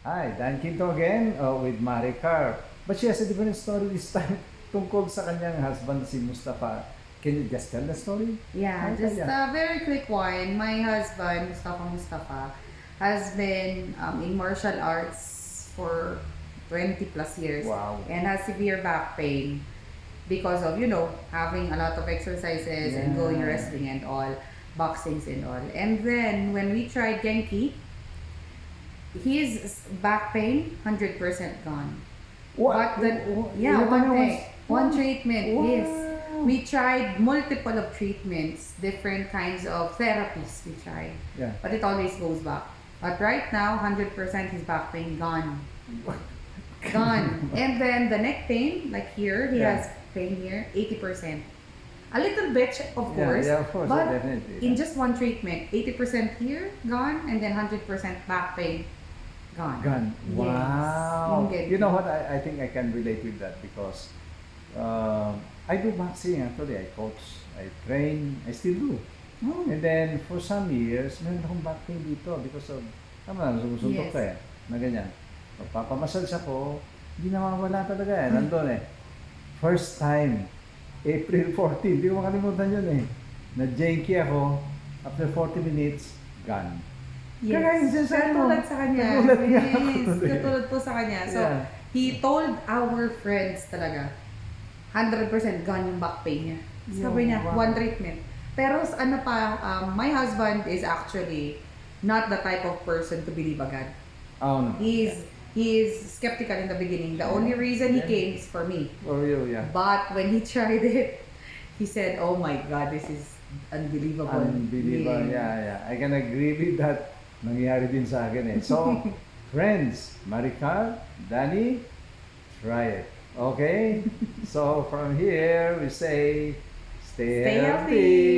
Hi, Dan Quinto again with Maricar. But she has a different story this time tungkol sa kanyang husband si Mustafa. Can you just tell the story? Yeah, Okay, just yeah. a very quick one. My husband, Mustafa, has been in martial arts for 20 plus years Wow. and has severe back pain because of, having a lot of exercises and going Yeah. wrestling and all, boxings and all. And then when we tried Genki, his back pain 100% gone. But the yeah, You're talking one about thing, one treatment, Wow. yes. We tried multiple of treatments, different kinds of therapies we tried, Yeah. but it always goes back. But right now, 100% his back pain gone, gone. And then the neck pain, like here, he Yeah. has pain here, 80%. A little bit, of Yeah, course, yeah, of course, but definitely. in just one treatment, 80% here gone, and then 100% back pain gone. Gun. Yes. Wow. Yung Genki. You know what? I think I can relate with that because I do boxing actually. I coach, I train, I still do. Oh. And then for some years, meron akong back pain dito because of, tama na, sumusuntok Yes. ka eh, na ganyan. Magpapamassage ako, hindi nawawala talaga eh, nandun eh. First time, April 14, hindi ko makalimutan yun eh. Na-janky ako, after 40 minutes, gone. Kakain siya sa ano. Katulad sa kanya. Katulad niya. Yes, katulad po sa kanya. So, Yeah. he told our friends talaga, 100% gone yung back pain niya. Sabi niya, Wow. one treatment. Pero ano pa, my husband is actually not the type of person to believe agad. Oh no. He is skeptical in the beginning. The only reason he came is for me. For you, yeah. But when he tried it, he said, "Oh my God, this is unbelievable." Unbelievable. Yeah, yeah. I can agree with that. Nangyari din sa akin eh. So, friends, Maricar, Danny, try it. Okay? So, from here, we say, stay Stay healthy. healthy.